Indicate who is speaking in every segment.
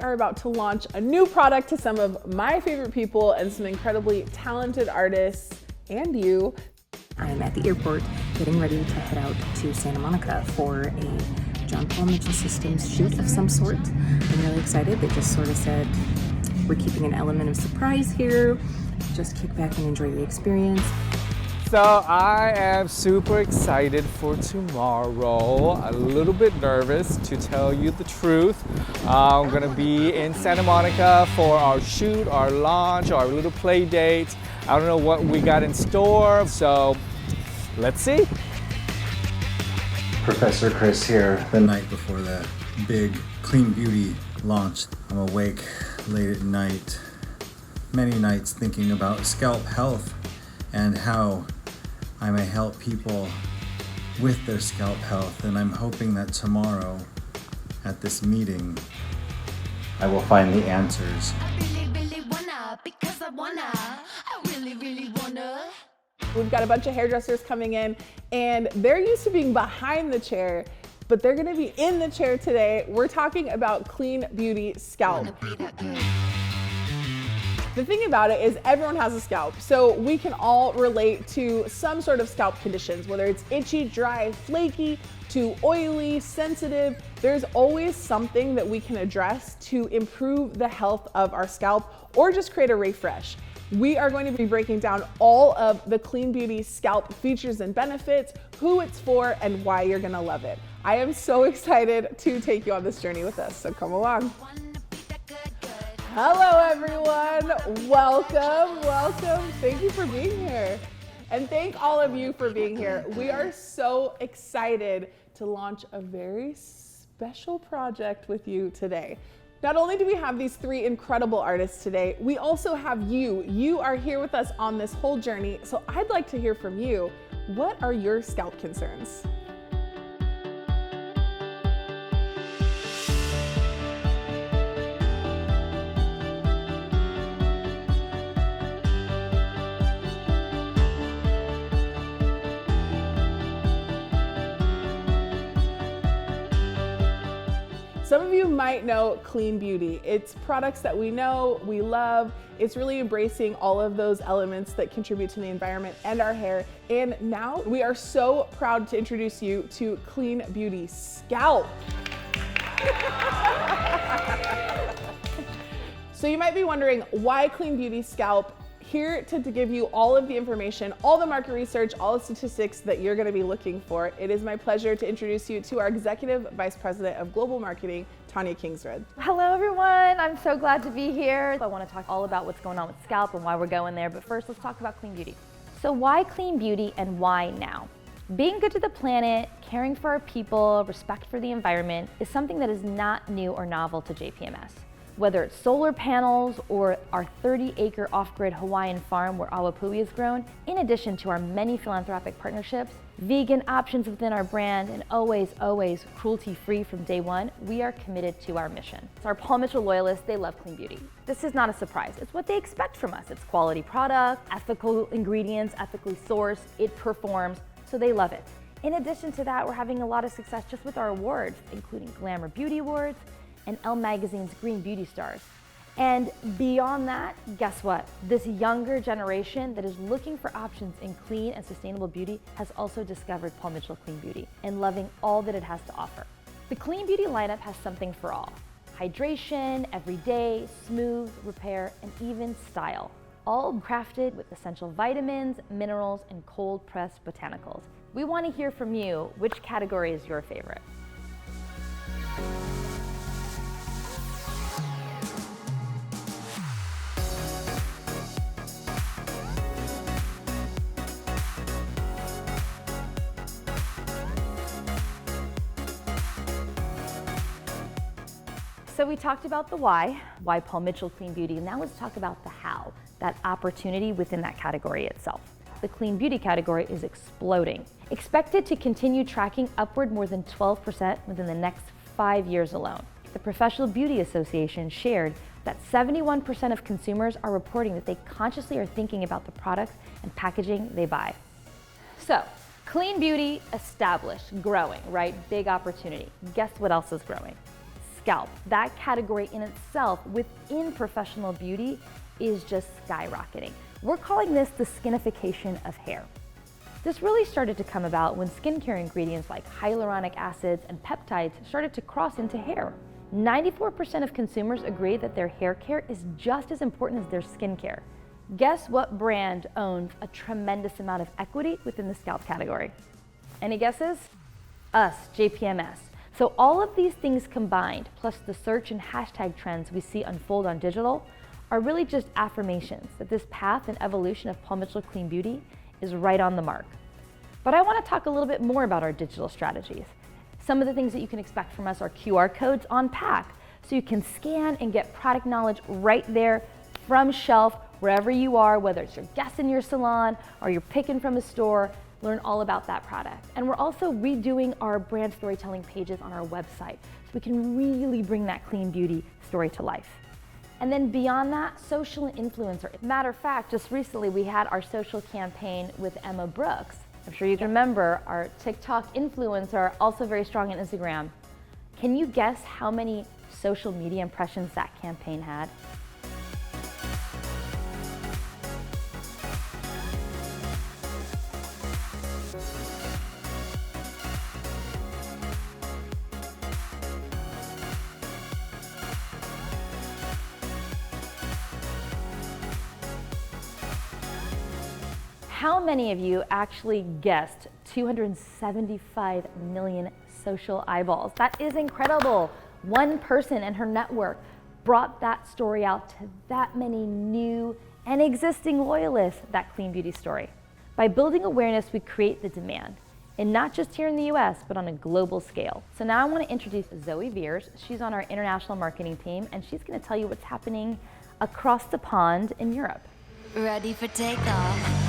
Speaker 1: are about to launch a new product to some of my favorite people and some incredibly talented artists and you.
Speaker 2: I'm at the airport getting ready to head out to Santa Monica for a John Paul Mitchell Systems shoot of some sort. I'm really excited. They just sort of said, we're keeping an element of surprise here. Just kick back and enjoy the experience.
Speaker 3: So I am super excited for tomorrow. A little bit nervous, to tell you the truth. I'm gonna be in Santa Monica for our shoot, our launch, our little play date. I don't know what we got in store, so let's see.
Speaker 4: Professor Chris here. The night before the big Clean Beauty launch, I'm awake late at night, many nights thinking about scalp health and how I may help people with their scalp health. And I'm hoping that tomorrow at this meeting, I will find the answers.
Speaker 1: We've got a bunch of hairdressers coming in and they're used to being behind the chair, but they're gonna be in the chair today. We're talking about Clean Beauty Scalp. The thing about it is everyone has a scalp, so we can all relate to some sort of scalp conditions, whether it's itchy, dry, flaky, to oily, sensitive. There's always something that we can address to improve the health of our scalp or just create a refresh. We are going to be breaking down all of the Clean Beauty Scalp features and benefits, who it's for, and why you're gonna love it. I am so excited to take you on this journey with us, so come along. Hello everyone, welcome. Thank you for being here. And thank all of you for being here. We are so excited to launch a very special project with you today. Not only do we have these three incredible artists today, we also have you. You are here with us on this whole journey, so I'd like to hear from you. What are your scalp concerns? Some of you might know Clean Beauty. It's products that we know, we love. It's really embracing all of those elements that contribute to the environment and our hair. And now we are so proud to introduce you to Clean Beauty Scalp. So you might be wondering, why Clean Beauty Scalp? Here to give you all of the information, all the market research, all the statistics that you're gonna be looking for. It is my pleasure to introduce you to our Executive Vice President of Global Marketing, Tanya Kingsred.
Speaker 5: Hello everyone, I'm so glad to be here. I wanna talk all about what's going on with scalp and why we're going there, but first let's talk about Clean Beauty. So why Clean Beauty and why now? Being good to the planet, caring for our people, respect for the environment is something that is not new or novel to JPMS. Whether it's solar panels or our 30-acre off-grid Hawaiian farm where awapui is grown, in addition to our many philanthropic partnerships, vegan options within our brand, and always cruelty-free from day one, we are committed to our mission. So our Paul Mitchell loyalists, they love Clean Beauty. This is not a surprise. It's what they expect from us. It's quality product, ethical ingredients, ethically sourced, it performs, so they love it. In addition to that, we're having a lot of success just with our awards, including Glamour Beauty Awards, and Elle Magazine's Green Beauty Stars. And beyond that, guess what? This younger generation that is looking for options in clean and sustainable beauty has also discovered Paul Mitchell Clean Beauty and loving all that it has to offer. The Clean Beauty lineup has something for all. Hydration, everyday, smooth, repair, and even style. All crafted with essential vitamins, minerals, and cold-pressed botanicals. We want to hear from you, which category is your favorite? So we talked about the why Paul Mitchell Clean Beauty. Now let's talk about the how, that opportunity within that category itself. The clean beauty category is exploding. Expected to continue tracking upward more than 12% within the next 5 years alone. The Professional Beauty Association shared that 71% of consumers are reporting that they consciously are thinking about the products and packaging they buy. So, clean beauty, established, growing, right? Big opportunity. Guess what else is growing? scalp, that category in itself within professional beauty is just skyrocketing. We're calling this the skinification of hair. This really started to come about when skincare ingredients like hyaluronic acids and peptides started to cross into hair. 94% of consumers agree that their hair care is just as important as their skincare. Guess what brand owns a tremendous amount of equity within the scalp category? Any guesses? Us, JPMS. So all of these things combined, plus the search and hashtag trends we see unfold on digital, are really just affirmations that this path and evolution of Paul Mitchell Clean Beauty is right on the mark. But I want to talk a little bit more about our digital strategies. Some of the things that you can expect from us are QR codes on pack, so you can scan and get product knowledge right there from shelf, wherever you are, whether it's your guest in your salon or you're picking from a store, learn all about that product. And we're also redoing our brand storytelling pages on our website, so we can really bring that clean beauty story to life. And then beyond that, social influencer. Matter of fact, just recently we had our social campaign with Emma Brooks. I'm sure you can remember our TikTok influencer, also very strong on Instagram. Can you guess how many social media impressions that campaign had? How many of you actually guessed 275 million social eyeballs? That is incredible. One person and her network brought that story out to that many new and existing loyalists, that clean beauty story. By building awareness, we create the demand, and not just here in the US, but on a global scale. So now I want to introduce Zoe Veers. She's on our international marketing team, and she's going to tell you what's happening across the pond in Europe.
Speaker 6: Ready for takeoff.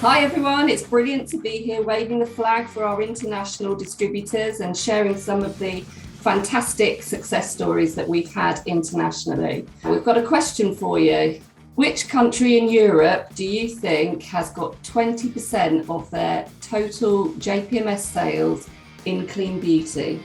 Speaker 7: Hi everyone, it's brilliant to be here waving the flag for our international distributors and sharing some of the fantastic success stories that we've had internationally. We've got a question for you. Which country in Europe do you think has got 20% of their total JPMS sales in clean beauty?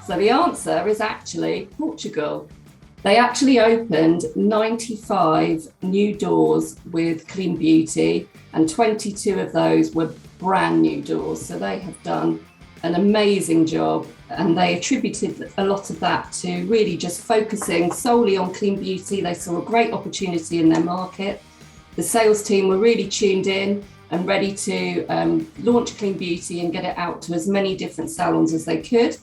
Speaker 7: So the answer is actually Portugal. They actually opened 95 new doors with Clean Beauty, and 22 of those were brand new doors. So they have done an amazing job, and they attributed a lot of that to really just focusing solely on Clean Beauty. They saw a great opportunity in their market. The sales team were really tuned in and ready to launch Clean Beauty and get it out to as many different salons as they could.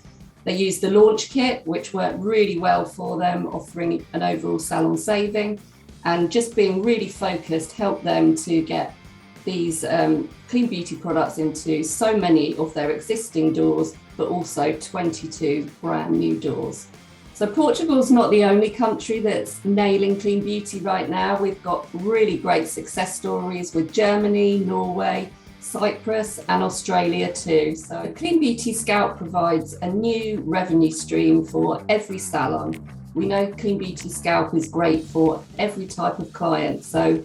Speaker 7: They used the launch kit, which worked really well for them, offering an overall salon saving, and just being really focused helped them to get these clean beauty products into so many of their existing doors, but also 22 brand new doors. So Portugal's not the only country that's nailing clean beauty right now. We've got really great success stories with Germany, Norway, Cyprus and Australia too. So Clean Beauty Scalp provides a new revenue stream for every salon. We know Clean Beauty Scalp is great for every type of client. So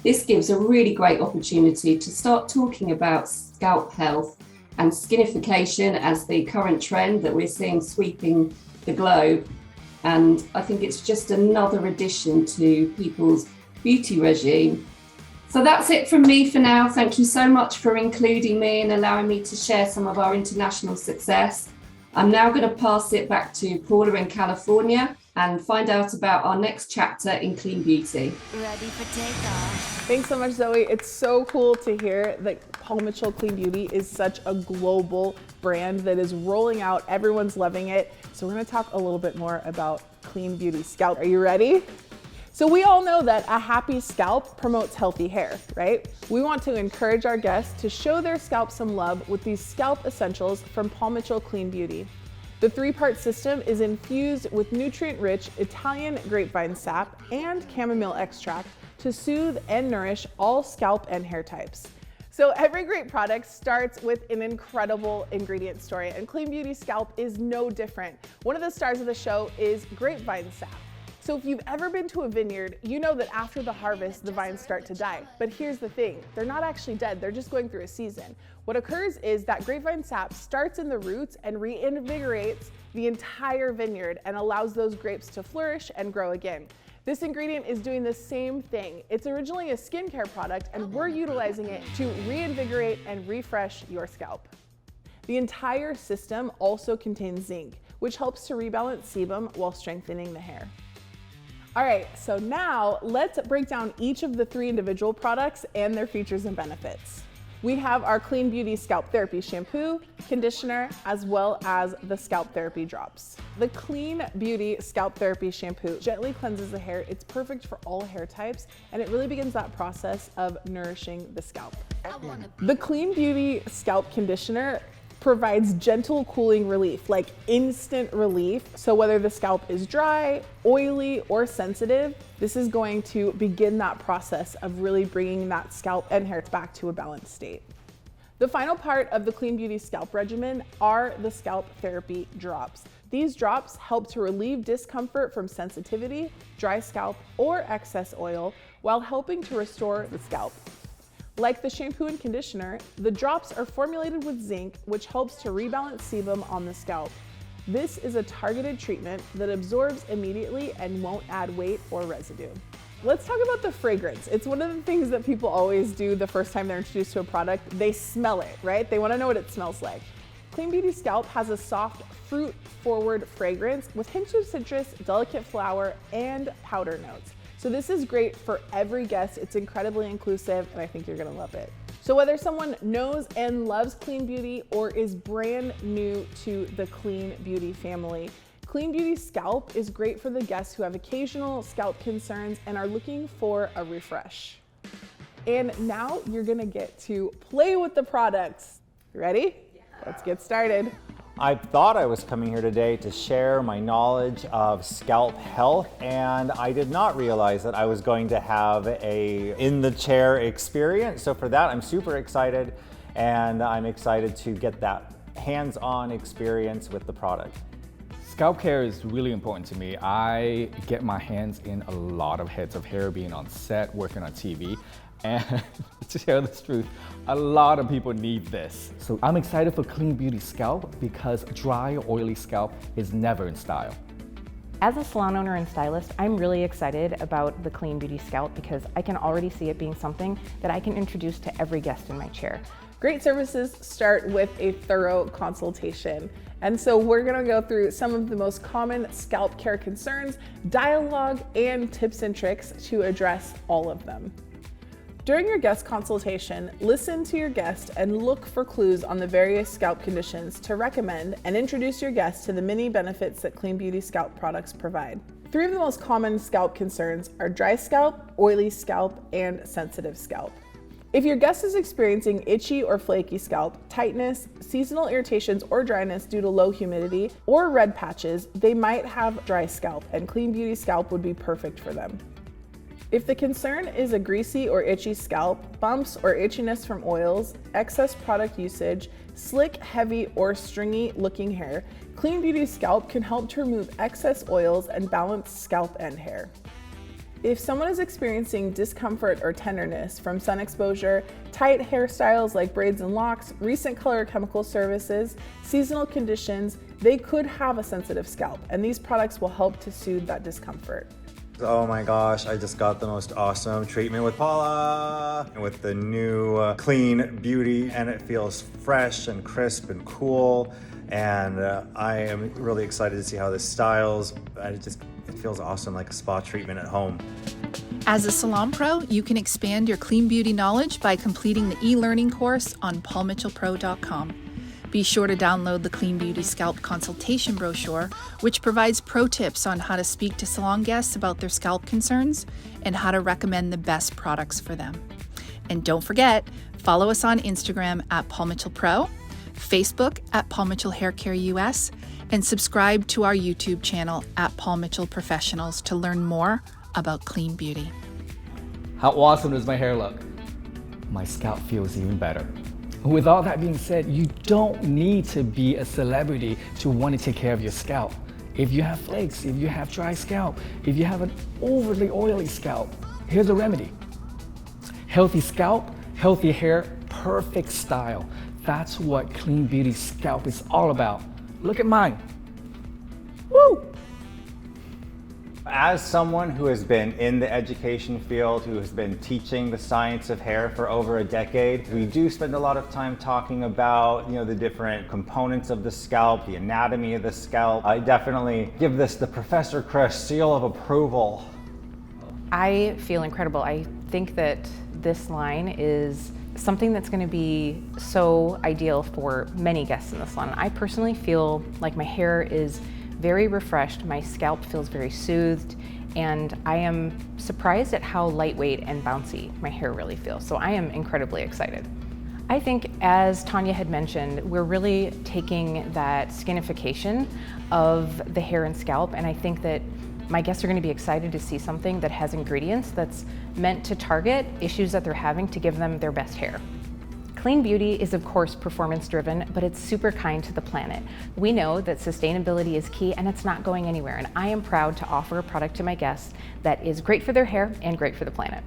Speaker 7: this gives a really great opportunity to start talking about scalp health and skinification as the current trend that we're seeing sweeping the globe. And I think it's just another addition to people's beauty regime. So that's it from me for now. Thank you so much for including me and allowing me to share some of our international success. I'm now going to pass it back to Paula in California and find out about our next chapter in Clean Beauty.
Speaker 6: Ready for takeoff.
Speaker 1: Thanks so much, Zoe. It's so cool to hear that Paul Mitchell Clean Beauty is such a global brand that is rolling out. Everyone's loving it. So we're going to talk a little bit more about Clean Beauty Scalp. Are you ready? So we all know that a happy scalp promotes healthy hair, right? We want to encourage our guests to show their scalp some love with these scalp essentials from Paul Mitchell Clean Beauty. The 3-part system is infused with nutrient-rich Italian grapevine sap and chamomile extract to soothe and nourish all scalp and hair types. So every great product starts with an incredible ingredient story, and Clean Beauty Scalp is no different. One of the stars of the show is grapevine sap. So if you've ever been to a vineyard, you know that after the harvest, the vines start to die. But here's the thing, they're not actually dead, they're just going through a season. What occurs is that grapevine sap starts in the roots and reinvigorates the entire vineyard and allows those grapes to flourish and grow again. This ingredient is doing the same thing. It's originally a skincare product, and we're utilizing it to reinvigorate and refresh your scalp. The entire system also contains zinc, which helps to rebalance sebum while strengthening the hair. All right, so now let's break down each of the 3 individual products and their features and benefits. We have our Clean Beauty Scalp Therapy Shampoo, Conditioner, as well as the Scalp Therapy Drops. The Clean Beauty Scalp Therapy Shampoo gently cleanses the hair. It's perfect for all hair types, and it really begins that process of nourishing the scalp. The Clean Beauty Scalp Conditioner provides gentle cooling relief, like instant relief. So whether the scalp is dry, oily, or sensitive, this is going to begin that process of really bringing that scalp and hair back to a balanced state. The final part of the Clean Beauty Scalp regimen are the Scalp Therapy Drops. These drops help to relieve discomfort from sensitivity, dry scalp, or excess oil while helping to restore the scalp. Like the shampoo and conditioner, the drops are formulated with zinc, which helps to rebalance sebum on the scalp. This is a targeted treatment that absorbs immediately and won't add weight or residue. Let's talk about the fragrance. It's one of the things that people always do the first time they're introduced to a product. They smell it, right? They want to know what it smells like. Clean Beauty Scalp has a soft, fruit-forward fragrance with hints of citrus, delicate flower, and powder notes. So this is great for every guest. It's incredibly inclusive, and I think you're gonna love it. So whether someone knows and loves clean beauty or is brand new to the Clean Beauty family, Clean Beauty Scalp is great for the guests who have occasional scalp concerns and are looking for a refresh. And now you're gonna get to play with the products. You ready? Yeah. Let's get started.
Speaker 8: I thought I was coming here today to share my knowledge of scalp health, and I did not realize that I was going to have a in-the-chair experience. So for that, I'm super excited, and I'm excited to get that hands-on experience with the product.
Speaker 3: Scalp care is really important to me. I get my hands in a lot of heads of hair being on set, working on TV. And to tell the truth, a lot of people need this. So I'm excited for Clean Beauty Scalp because dry, oily scalp is never in style.
Speaker 2: As a salon owner and stylist, I'm really excited about the Clean Beauty Scalp because I can already see it being something that I can introduce to every guest in my chair.
Speaker 1: Great services start with a thorough consultation. And so we're gonna go through some of the most common scalp care concerns, dialogue, and tips and tricks to address all of them. During your guest consultation, listen to your guest and look for clues on the various scalp conditions to recommend and introduce your guest to the many benefits that Clean Beauty Scalp products provide. 3 of the most common scalp concerns are dry scalp, oily scalp, and sensitive scalp. If your guest is experiencing itchy or flaky scalp, tightness, seasonal irritations or dryness due to low humidity, or red patches, they might have dry scalp, and Clean Beauty Scalp would be perfect for them. If the concern is a greasy or itchy scalp, bumps or itchiness from oils, excess product usage, slick, heavy, or stringy looking hair, Clean Beauty Scalp can help to remove excess oils and balance scalp and hair. If someone is experiencing discomfort or tenderness from sun exposure, tight hairstyles like braids and locks, recent color chemical services, seasonal conditions, they could have a sensitive scalp, and these products will help to soothe that discomfort.
Speaker 4: Oh my gosh, I just got the most awesome treatment with Paula with the new Clean Beauty, and it feels fresh and crisp and cool, and I am really excited to see how this styles. It feels awesome, like a spa treatment at home.
Speaker 9: As a salon pro, you can expand your clean beauty knowledge by completing the e-learning course on paulmitchellpro.com. Be sure to download the Clean Beauty Scalp consultation brochure, which provides pro tips on how to speak to salon guests about their scalp concerns and how to recommend the best products for them. And don't forget, follow us on Instagram at paulmitchellpro, Facebook at Paul Mitchell Hair Care US, and subscribe to our YouTube channel at Paul Mitchell Professionals to learn more about clean beauty.
Speaker 3: How awesome does my hair look? my scalp feels even better. With all that being said, you don't need to be a celebrity to want to take care of your scalp. If you have flakes, if you have dry scalp, if you have an overly oily scalp, here's a remedy. Healthy scalp, healthy hair, perfect style. That's what Clean Beauty Scalp is all about. Look at mine. Woo!
Speaker 8: As someone who has been in the education field, who has been teaching the science of hair for over a decade, we do spend a lot of time talking about, the different components of the scalp, the anatomy of the scalp. I definitely give this the Professor Chris seal of approval.
Speaker 2: I feel incredible. I think that this line is something that's going to be so ideal for many guests in the salon. I personally feel like my hair is very refreshed, my scalp feels very soothed, and I am surprised at how lightweight and bouncy my hair really feels. So I am incredibly excited. I think, as Tanya had mentioned, we're really taking that skinification of the hair and scalp, and I think that my guests are going to be excited to see something that has ingredients that's meant to target issues that they're having to give them their best hair. Clean Beauty is of course performance driven, but it's super kind to the planet. We know that sustainability is key and it's not going anywhere, and I am proud to offer a product to my guests that is great for their hair and great for the planet.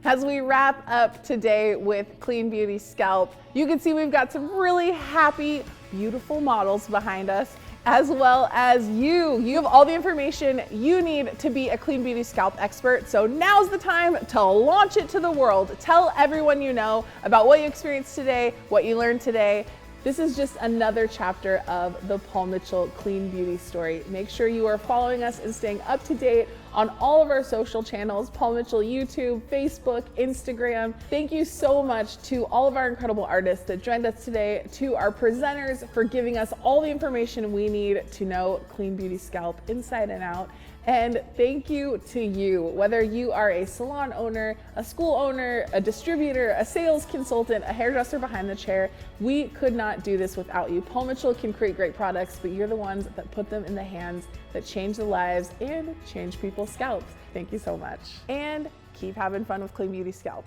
Speaker 1: As we wrap up today with Clean Beauty Scalp, you can see we've got some really happy, beautiful models behind us, as well as you. You have all the information you need to be a Clean Beauty Scalp expert. So now's the time to launch it to the world. Tell everyone you know about what you experienced today, what you learned today. This is just another chapter of the Paul Mitchell Clean Beauty story. Make sure you are following us and staying up to date on all of our social channels, Paul Mitchell YouTube, Facebook, Instagram. Thank you so much to all of our incredible artists that joined us today, to our presenters for giving us all the information we need to know Clean Beauty Scalp inside and out. And thank you to you, whether you are a salon owner, a school owner, a distributor, a sales consultant, a hairdresser behind the chair. We could not do this without you. Paul Mitchell can create great products, but you're the ones that put them in the hands that change the lives and change people's scalps. Thank you so much. And keep having fun with Clean Beauty Scalp.